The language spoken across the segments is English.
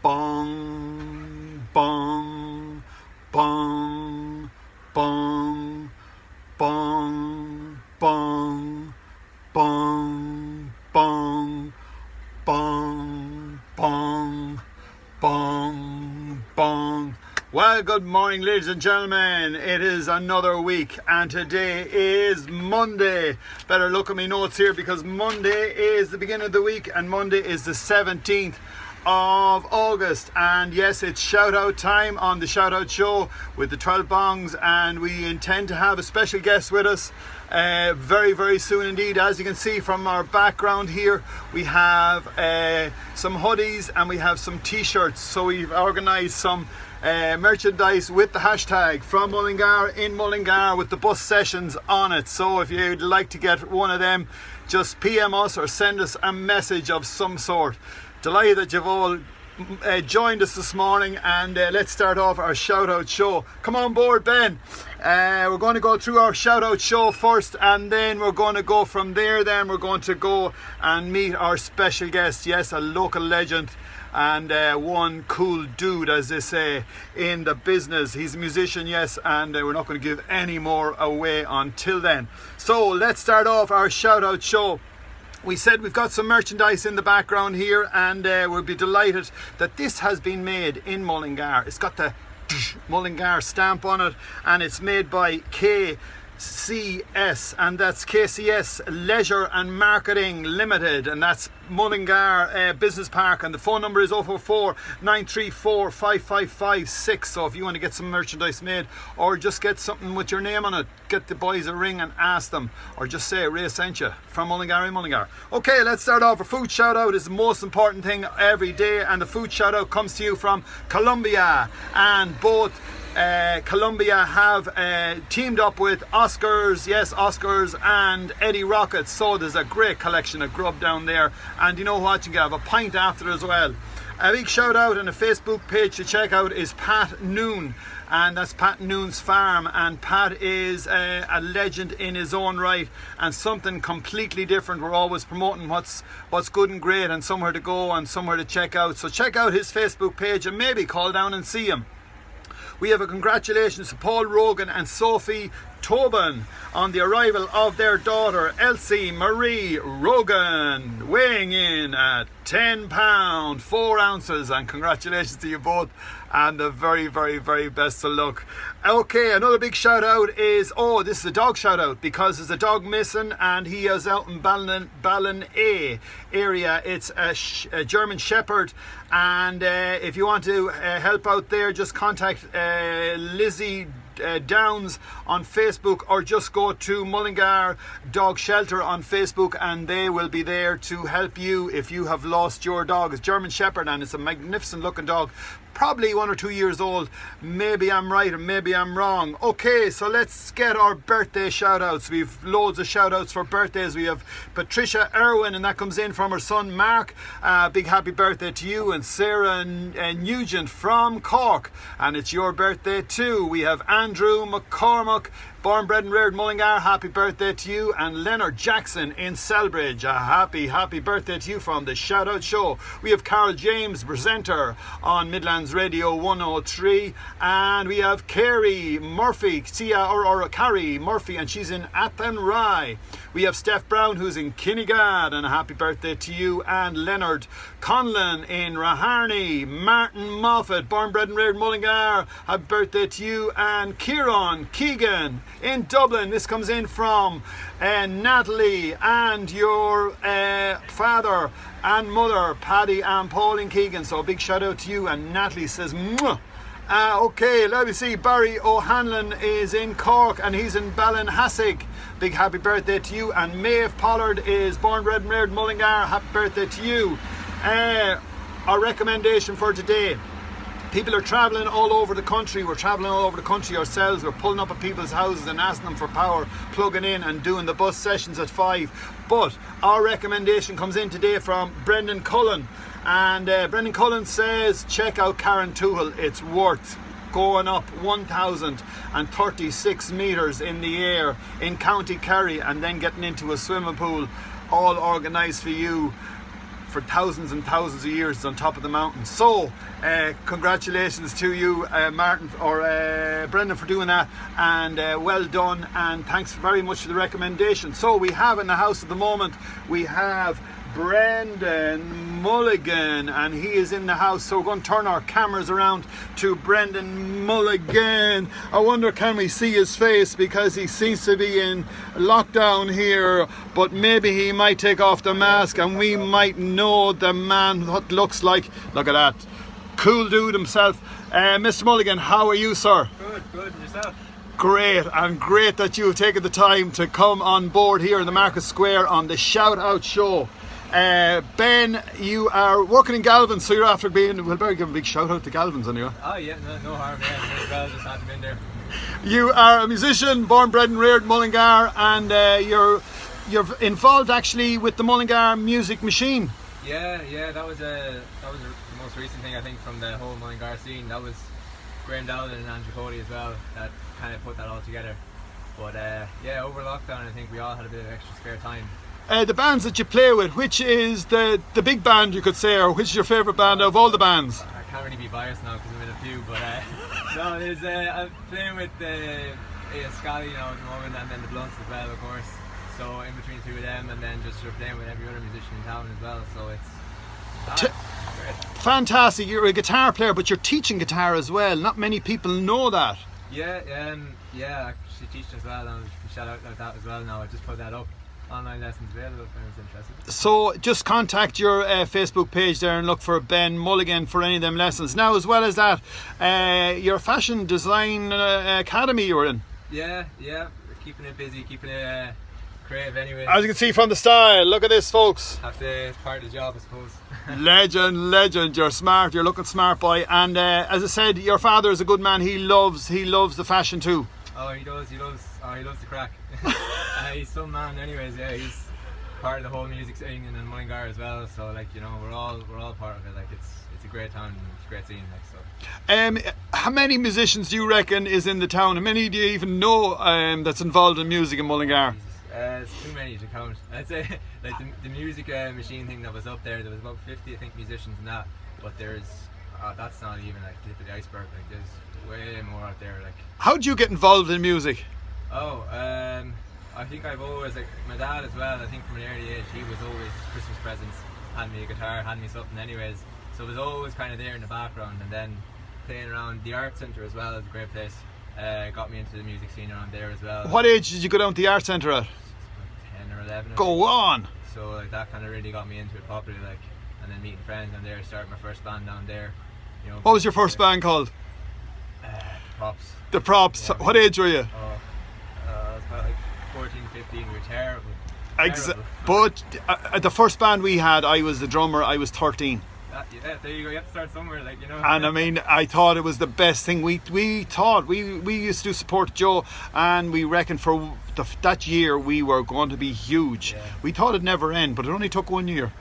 Bong, bong, bong, bong, bong, bong, bong, bong, bong, bong, bong, bong. Well, good morning, ladies and gentlemen. It is another week, and today is Monday. Better look at my notes here, because Monday is the beginning of the week, and Monday is the 17th of August, and yes, it's shout out time on the Shout Out Show with the 12 bongs, and we intend to have a special guest with us very, very soon indeed. As you can see from our background here, we have some hoodies and we have some t-shirts, so we've organized some merchandise with the hashtag from Mullingar in Mullingar with the bus sessions on it. So if you'd like to get one of them, just PM us or send us a message of some sort. Delighted that you've all joined us this morning, and let's start off our shout out show. Come on board, Ben. We're going to go through our shout out show first, and then we're going to go from there. Then we're going to go and meet our special guest. Yes, a local legend and one cool dude, as they say in the business. He's a musician, yes, and we're not going to give any more away until then. So let's start off our shout out show. We said we've got some merchandise in the background here, and we'll be delighted that this has been made in Mullingar. It's got the Mullingar stamp on it, and it's made by KCS, and that's KCS Leisure and Marketing Limited, and that's Mullingar Business Park, and the phone number is 044 934 5556. So if you want to get some merchandise made, or just get something with your name on it, get the boys a ring and ask them, or just say Ray sent you from Mullingar in Mullingar. Okay, let's start off. A food shout out is the most important thing every day, and the food shout out comes to you from Colombia, and both Colombia have teamed up with Oscars, yes, Oscars and Eddie Rockets, so there's a great collection of grub down there, and you know what, you can have a pint after as well. A big shout out and a Facebook page to check out is Pat Noon, and that's Pat Noon's Farm, and Pat is a legend in his own right, and something completely different. We're always promoting what's good and great, and somewhere to go and somewhere to check out, so check out his Facebook page and maybe call down and see him. We have a congratulations to Paul Rogan and Sophie Tobin on the arrival of their daughter Elsie Marie Rogan, weighing in at £10 4 ounces, and congratulations to you both, and the very, very, very best of luck. Okay, another big shout out is, this is a dog shout out, because there's a dog missing, and he is out in Ballin A area. It's a German Shepherd, and if you want to help out there, just contact Lizzie Downs on Facebook, or just go to Mullingar Dog Shelter on Facebook, and they will be there to help you if you have lost your dog. It's German Shepherd, and it's a magnificent looking dog, probably 1 or 2 years old. Maybe I'm right or maybe I'm wrong. Okay, so let's get our birthday shout outs. We've loads of shout outs for birthdays. We have Patricia Irwin, and that comes in from her son Mark. Big happy birthday to you. And Sarah Nugent from Cork, and it's your birthday too. We have Andrew McCormack, born, bred and reared Mullingar, happy birthday to you. And Leonard Jackson in Selbridge, a happy birthday to you from the Shout Out Show. We have Carl James, presenter on Midlands Radio 103, and we have Carrie Murphy, Carrie Murphy, and she's in Athenry. We have Steph Brown, who's in Kinnegad, and a happy birthday to you. And Leonard Conlon in Raharney. Martin Moffat, born, bred and reared Mullingar, happy birthday to you. And Kieran Keegan in Dublin. This comes in from Natalie and your father and mother, Paddy and Pauline Keegan. So a big shout out to you. And Natalie says, mwah. Okay, let me see. Barry O'Hanlon is in Cork, and he's in Ballinhassig. Big happy birthday to you. And Maeve Pollard is born, bred and reared Mullingar. Happy birthday to you. Our recommendation for today: people are travelling all over the country. We're travelling all over the country ourselves. We're pulling up at people's houses and asking them for power, plugging in and doing the bus sessions at 5. But our recommendation comes in today from Brendan Cullen. And Brendan Cullen says, check out Karen Tuchel. It's worth going up 1,036 metres in the air in County Kerry, and then getting into a swimming pool, all organised for you for thousands and thousands of years on top of the mountain. So congratulations to you, Martin or Brendan, for doing that, and well done, and thanks very much for the recommendation. So we have in the house at the moment, we have Brendan Mulligan, and he is in the house, so we're going to turn our cameras around to Brendan Mulligan. I wonder, can we see his face, because he seems to be in lockdown here, but maybe he might take off the mask and we might know the man what looks like. Look at that, cool dude himself. Mr. Mulligan, how are you, sir? Good, and yourself? Great, and great that you have taken the time to come on board here in the Market Square on the Shout Out Show. Ben, you are working in Galvin, so you're after being, well, better give a big shout out to Galvin's anyway. Oh yeah, no harm, yeah, as well, just had them in there. You are a musician, born, bred and reared in Mullingar, and you're involved actually with the Mullingar music machine. Yeah, that was the most recent thing I think from the whole Mullingar scene. That was Graham Dolan and Andrew Cody as well, that kind of put that all together. But yeah, over lockdown I think we all had a bit of extra spare time. The bands that you play with, which is the big band, you could say, or which is your favourite band of all the bands? I can't really be biased now because I'm in a few, but no, I'm playing with Scally, at the moment, and then the Blunts as well, of course. So in between two of them, and then just sort of playing with every other musician in town as well. So it's great. Fantastic. You're a guitar player, but you're teaching guitar as well. Not many people know that. Yeah, I actually teach as well. And shout out like that as well. Now I just put that up. Online lessons available if anyone's interested. So just contact your Facebook page there and look for Ben Mulligan for any of them lessons. Now, as well as that, your fashion design academy you're in. Yeah, we're keeping it busy, keeping it creative anyway. As you can see from the style, look at this, folks. Have to, it's part of the job, I suppose. Legend, you're smart, you're looking smart, boy. And as I said, your father is a good man. He loves the fashion too. Oh, he loves the crack. He's some man anyways, yeah, he's part of the whole music scene in Mullingar as well, so like, we're all part of it. Like it's a great town and it's a great scene, like, so. How many musicians do you reckon is in the town? How many do you even know that's involved in music in Mullingar? It's too many to count. I'd say like the music machine thing that was up there was about 50 I think musicians in that, but there's that's not even like the tip of the iceberg. Like there's way more out there. Like, how did you get involved in music? I think I've always, like, my dad as well, I think from an early age, he was always Christmas presents, hand me a guitar, hand me something anyways, so it was always kind of there in the background. And then playing around the art centre as well is a great place, got me into the music scene around there as well. What age did you go down to the art centre at? 10 or 11. Go on! So like that kind of really got me into it properly, like, and then meeting friends down there, starting my first band down there. What was your first band called? The Props. The Props. Yeah, what age were you? I was about like 14, 15, we were terrible. But the first band we had, I was the drummer, I was 13. Yeah, there you go, you have to start somewhere, like, And I mean, I thought it was the best thing. We used to support Joe, and we reckoned for that year we were going to be huge. Yeah. We thought it'd never end, but it only took 1 year.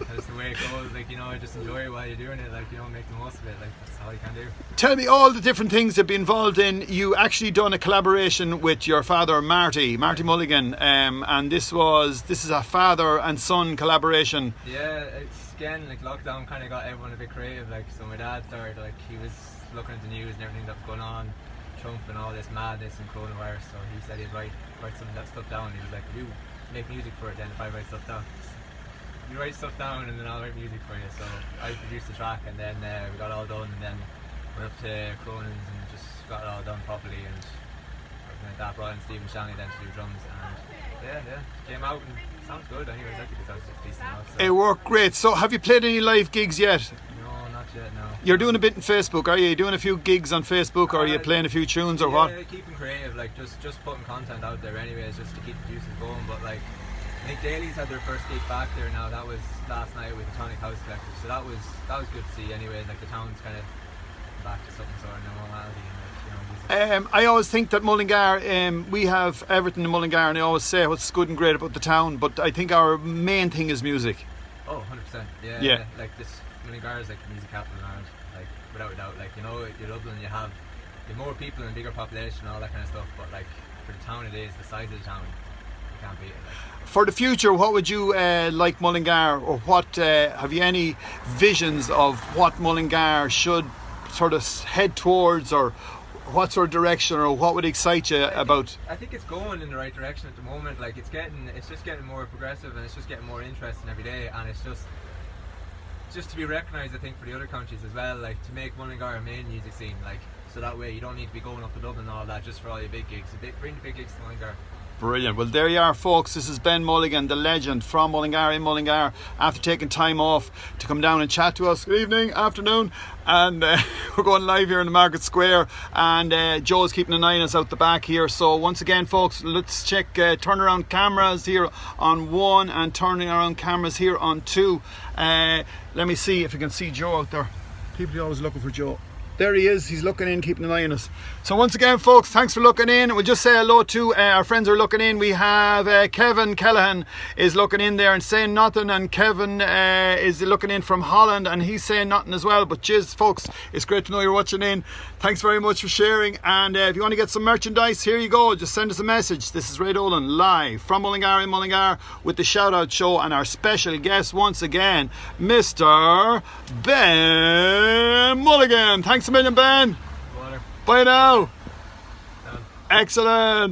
That's the way it goes, like, just enjoy it while you're doing it, like, make the most of it, like, that's all you can do. Tell me all the different things you've been involved in. You actually done a collaboration with your father, Marty Mulligan, and this is a father and son collaboration. Yeah, it's, again, like, lockdown kind of got everyone a bit creative, like, so my dad started, like, he was looking at the news and everything that was going on, Trump and all this madness and coronavirus, so he said he'd write some of that stuff down. He was like, you make music for it then if I write stuff down. You write stuff down and then I'll write music for you. So I produced the track, and then we got it all done, and then went up to Cronin's and just got it all done properly, and like that brought in Stephen Shanley then to do drums, and yeah, came out and sounds good anyways. I think it sounds decent enough. So. It worked great. So have you played any live gigs yet? No, not yet, no. You're doing a bit on Facebook, are you? Doing a few gigs on Facebook, or are you playing a few tunes, or what? Yeah, keeping creative, like just putting content out there anyways, just to keep the juices going. But like, I think Daly's had their first gig back there now. That was last night with the Tonic House Collective, so that was good to see anyway. Like the town's kind of back to something sort of normality. I always think that Mullingar, we have everything in Mullingar, and I always say what's good and great about the town, but I think our main thing is music. Oh, 100%. Yeah. Like this, Mullingar is like the music capital of Ireland, like without a doubt. Like, you're Dublin, you have more people and bigger population and all that kind of stuff, but like for the town it is, the size of the town, can't beat it. Like. For the future, what would you like Mullingar, or what have you any visions of what Mullingar should sort of head towards, or what sort of direction, or what would excite you about? I think it's going in the right direction at the moment. Like it's just getting more progressive, and it's just getting more interesting every day, and it's just to be recognised, I think, for the other counties as well, like to make Mullingar a main music scene, like so that way you don't need to be going up to Dublin and all that just for all your big gigs. Bring the big gigs to Mullingar. Brilliant. Well, there you are, folks. This is Ben Mulligan, the legend from Mullingar in Mullingar, after taking time off to come down and chat to us. Good evening, afternoon. And we're going live here in the Market Square, and Joe's keeping an eye on us out the back here. So once again, folks, let's check turnaround cameras here on 1 and turning around cameras here on 2. Let me see if you can see Joe out there. People are always looking for Joe. There he is, he's looking in, keeping an eye on us. So once again, folks, thanks for looking in. We'll just say hello to our friends who are looking in. We have Kevin Kellahan is looking in there and saying nothing, and Kevin is looking in from Holland and he's saying nothing as well. But cheers, folks, it's great to know you're watching in. Thanks very much for sharing, and if you want to get some merchandise, here you go. Just send us a message. This is Ray Dolan live from Mullingar in Mullingar with the shout out show, and our special guest once again, Mr. Ben Mulligan. Thanks a million, Ben. Water. Bye now. Done. Excellent.